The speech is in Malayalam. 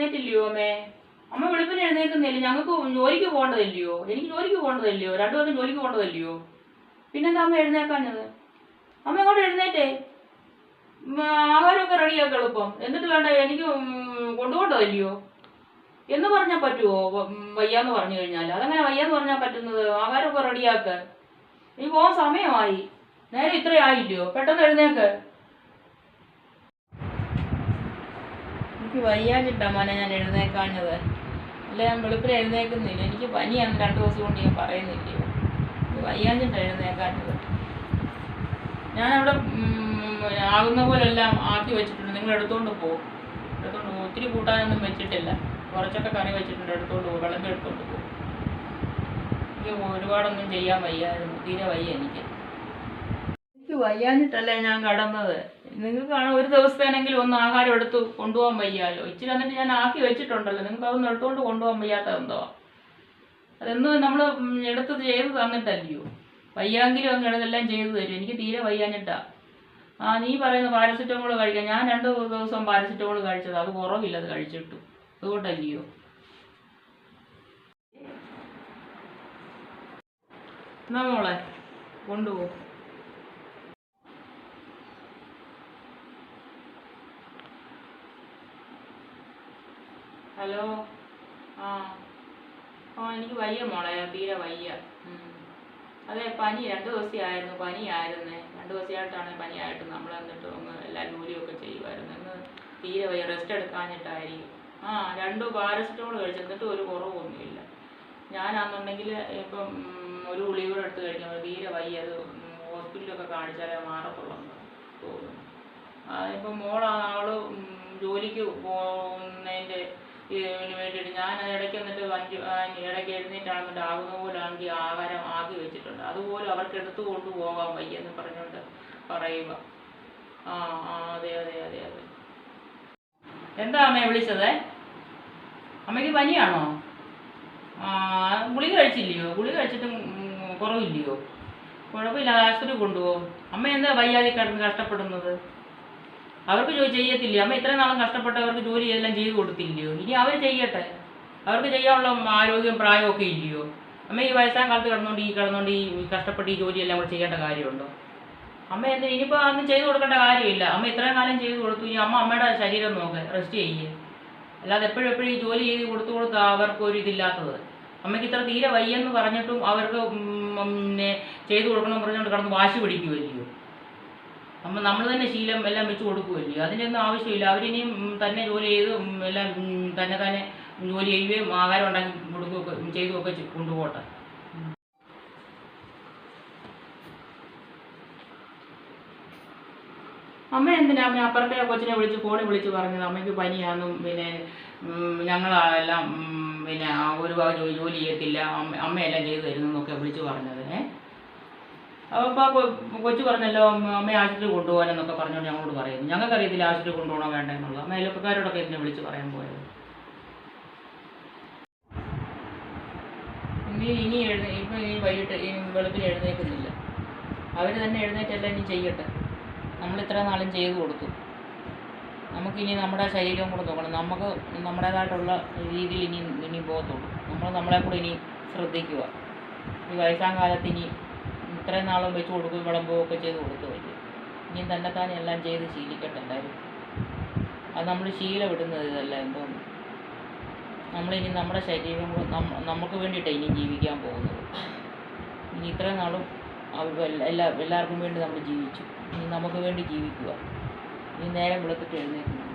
എഴുന്നേറ്റില്ലയോ അമ്മേ? അമ്മ വെളുപ്പിന് എഴുന്നേൽക്കുന്നില്ല. ഞങ്ങൾക്ക് ജോലിക്ക് പോകേണ്ടതല്ലയോ? എനിക്ക് ജോലിക്ക് പോകേണ്ടതല്ലയോ? രണ്ടുപേരും ജോലിക്ക് പോകേണ്ടതല്ലയോ? പിന്നെന്താ അമ്മ എഴുന്നേക്കാഞ്ഞത്? അമ്മ ഇങ്ങോട്ട് എഴുന്നേറ്റേ. ആഹാരമൊക്കെ റെഡിയാക്കി എളുപ്പം. എന്നിട്ട് വേണ്ട എനിക്ക് കൊണ്ടുപോകേണ്ടതല്ലയോ എന്ന് പറഞ്ഞാൽ പറ്റുമോ? വയ്യാന്ന് പറഞ്ഞു കഴിഞ്ഞാൽ അതങ്ങനെ വയ്യാന്ന് പറഞ്ഞാൽ പറ്റുന്നത്? ആഹാരമൊക്കെ റെഡിയാക്ക. നീ പോകാൻ സമയമായി. നേരെ ഇത്രയായില്ലയോ? പെട്ടെന്ന് എഴുന്നേക്ക്. എനിക്ക് വയ്യാഞ്ഞിട്ടാ മോനെ ഞാൻ എഴുന്നേക്കാഞ്ഞത്. അല്ല, ഞാൻ വെളുപ്പിന് എഴുന്നേക്കുന്നില്ല. എനിക്ക് പനിയാണ് 2 ദിവസം കൊണ്ട്. ഞാൻ പറയുന്നില്ലയോ, വയ്യാഞ്ഞിട്ടാ എഴുന്നേക്കാഞ്ഞത്. ഞാനവിടെ ആകുന്ന പോലെല്ലാം ആക്കി വെച്ചിട്ടുണ്ട്. നിങ്ങൾ എടുത്തുകൊണ്ട് പോകും. ഒത്തിരി കൂട്ടാനൊന്നും വെച്ചിട്ടില്ല. കുറച്ചൊക്കെ കറി വെച്ചിട്ടുണ്ട്. എടുത്തുകൊണ്ട് പോകും. വിളമ്പി എടുത്തുകൊണ്ട് പോകും. എനിക്ക് ഒരുപാടൊന്നും ചെയ്യാൻ വയ്യായിരുന്നു. തീരെ വയ്യ എനിക്ക് വയ്യാഞ്ഞിട്ടല്ലേ ഞാൻ കടന്നത്. നിങ്ങൾക്കാണ് ഒരു ദിവസത്തേനെങ്കിലും ഒന്ന് ആഹാരം എടുത്ത് കൊണ്ടുപോകാൻ വയ്യാലോ. ഇച്ചിരി എന്നിട്ട് ഞാൻ ആക്കി വെച്ചിട്ടുണ്ടല്ലോ. നിങ്ങൾക്ക് അതൊന്നും എടുത്തുകൊണ്ട് കൊണ്ടുപോകാൻ വയ്യാത്തതെന്തോ? അതെന്നും നമ്മൾ എടുത്തത് ചെയ്ത് തന്നിട്ടല്ലയോ. വയ്യാങ്കിലും അങ്ങ് ഇതെല്ലാം ചെയ്തു തരും. എനിക്ക് തീരെ വയ്യാഞ്ഞിട്ടാ. നീ പറയുന്ന പാരസിറ്റമോൾ കഴിക്കാം. ഞാൻ 2 ദിവസം പാരസിറ്റമോൾ കഴിച്ചത്. അത് കുറവില്ല അത് കഴിച്ചിട്ടു. അതുകൊണ്ടല്ലയോ. എന്നാ മോളെ കൊണ്ടുപോകും. ഹലോ. എനിക്ക് വയ്യ മോളെ, തീരെ വയ്യ. അതെ, പനി 2 ദിവസമായിരുന്നു. പനിയായിരുന്നേ. 2 ദിവസമായിട്ടാണ് പനിയായിട്ട് നമ്മൾ എന്നിട്ട് ഒന്ന് എല്ലാ ജോലിയൊക്കെ ചെയ്യുമായിരുന്നു. ഇന്ന് തീരെ വയ്യ. റെസ്റ്റ് എടുക്കാഞ്ഞിട്ടായിരിക്കും. 2 പാരസിറ്റമോൾ കഴിച്ചു. എന്നിട്ട് ഒരു കുറവൊന്നുമില്ല. ഞാനാണെന്നുണ്ടെങ്കിൽ ഇപ്പം ഒരു ഗുളിക കൂടെ എടുത്ത് കഴിക്കാൻ തീരെ വയ്യ. അത് ഹോസ്പിറ്റലൊക്കെ കാണിച്ചാലേ മാറത്തുള്ളൂ തോന്നുന്നു. ഇപ്പം അവള് ജോലിക്ക് പോകുന്നതിൻ്റെ ഇതിന് വേണ്ടിയിട്ട് ഞാൻ ഇടയ്ക്ക് എന്നിട്ട് ഇടയ്ക്ക് എഴുന്നേറ്റാണെന്നിട്ട് ആകുന്ന പോലെ ആണെങ്കിൽ ആഹാരം ആക്കി വെച്ചിട്ടുണ്ട്. അതുപോലെ അവർക്ക് എടുത്തു കൊണ്ടുപോകാൻ വയ്യെന്ന് പറഞ്ഞുകൊണ്ട് പറയുക. അതെ അതെ അതെ അതെ. എന്താ അമ്മയെ വിളിച്ചത്? അമ്മയ്ക്ക് പനിയാണോ? ഗുളിക കഴിച്ചില്ലയോ? ഗുളിക കഴിച്ചിട്ടും കുറവില്ലയോ? കുഴപ്പമില്ല, ആശുപത്രി കൊണ്ടുപോകും. അമ്മ എന്താ വയ്യാതെ കിടന്ന് കഷ്ടപ്പെടുന്നത്? അവർക്ക് ജോലി ചെയ്യത്തില്ലേ? അമ്മ ഇത്രയും നാളും കഷ്ടപ്പെട്ടവർക്ക് ജോലി എല്ലാം ചെയ്ത് കൊടുത്തില്ലയോ? ഇനി അവർ ചെയ്യട്ടെ. അവർക്ക് ചെയ്യാനുള്ള ആരോഗ്യം പ്രായമൊക്കെ ഇല്ലയോ? അമ്മ ഈ വയസ്സാം കാലത്ത് കിടന്നുകൊണ്ട് ഈ കഷ്ടപ്പെട്ട് ഈ ജോലിയെല്ലാം കൂടെ ചെയ്യേണ്ട കാര്യമുണ്ടോ? അമ്മ എന്തിനാ ഇനിയിപ്പോൾ അതൊന്നും ചെയ്ത് കൊടുക്കേണ്ട കാര്യമില്ല. അമ്മ ഇത്രയും കാലം ചെയ്ത് കൊടുത്തു. ഇനി അമ്മയുടെ ശരീരം നോക്ക്, റെസ്റ്റ് ചെയ്യേ. അല്ലാതെ എപ്പോഴും ഈ ജോലി ചെയ്ത് കൊടുത്ത് അവർക്ക് ഒരു ഇതില്ലാത്തത്. അമ്മയ്ക്ക് ഇത്ര തീരെ വയ്യെന്ന് പറഞ്ഞിട്ടും അവർക്ക് ചെയ്ത് കൊടുക്കണമെന്ന് പറഞ്ഞുകൊണ്ട് കിടന്ന് വാശി പിടിക്കുമല്ലയോ. നമ്മൾ തന്നെ ശീലം എല്ലാം വെച്ച് കൊടുക്കുമല്ലയോ. അതിൻ്റെയൊന്നും ആവശ്യമില്ല. അവരിനിയും തന്നെ ജോലി ചെയ്ത് എല്ലാം തന്നെ ജോലി ചെയ്യുകയും ആഹാരം ഉണ്ടാക്കി കൊടുക്കുകയൊക്കെ ചെയ്തുമൊക്കെ കൊണ്ടുപോട്ടെ. അമ്മ എന്തിനാ അമ്മ അപ്പുറത്തെ കൊച്ചിനെ ഫോണിൽ വിളിച്ച് പറഞ്ഞത് അമ്മയ്ക്ക് പനിയാണെന്നും പിന്നെ ഞങ്ങളെല്ലാം പിന്നെ ഒരു ജോലി ചെയ്യത്തില്ല, അമ്മയെല്ലാം ചെയ്തു തരുന്നതെന്നൊക്കെ വിളിച്ച് പറഞ്ഞത്? അപ്പോൾ കൊച്ചു പറഞ്ഞല്ലോ അമ്മയെ ആശുപത്രി കൊണ്ടുപോകാനെന്നൊക്കെ പറഞ്ഞുകൊണ്ട് ഞങ്ങളോട് പറയുന്നു. ഞങ്ങൾക്കറിയത്തില്ല ആശുപത്രി കൊണ്ടുപോകണോ വേണ്ട എന്നുള്ളത്. അമ്മ അയൽവക്കക്കാരോടൊക്കെ ഇതിനെ വിളിച്ച് പറയാൻ പോയത്. ഇനി വൈകിട്ട് വെളുപ്പിന് എഴുന്നേൽക്കുന്നില്ല. അവർ തന്നെ എഴുന്നേറ്റെല്ലാം ഇനി ചെയ്യട്ടെ. നമ്മൾ ഇത്ര നാളും ചെയ്തു കൊടുത്തു. നമുക്കിനി നമ്മുടെ ശരീരം കൂടെ നോക്കണം. നമുക്ക് നമ്മുടേതായിട്ടുള്ള രീതിയിൽ ഇനി പോകത്തുള്ളൂ. നമ്മളെ കൂടെ ഇനി ശ്രദ്ധിക്കുക. ഈ വയസ്സാം കാലത്ത് ഇനി ഇത്രയും നാളും വെച്ച് കൊടുക്കുകയും വിളമ്പുകയൊക്കെ ചെയ്ത് കൊടുക്കുമല്ലേ. ഇനിയും തന്നെത്താനെ എല്ലാം ചെയ്ത് ശീലിക്കട്ടെ എല്ലാവരും. അത് നമ്മൾ ശീലമിടുന്നത് ഇതല്ല എന്തോന്ന്. നമ്മളിനി നമ്മുടെ ശരീരം കൂടെ നമുക്ക് വേണ്ടിയിട്ടാണ് ഇനി ജീവിക്കാൻ പോകുന്നത്. ഇനി ഇത്രയും നാളും എല്ലാവർക്കും വേണ്ടി നമ്മൾ ജീവിച്ചു. ഇനി നമുക്ക് വേണ്ടി ജീവിക്കുക. ഇനി നേരം വെളുത്തിട്ട് എഴുന്നേൽക്കുന്നു.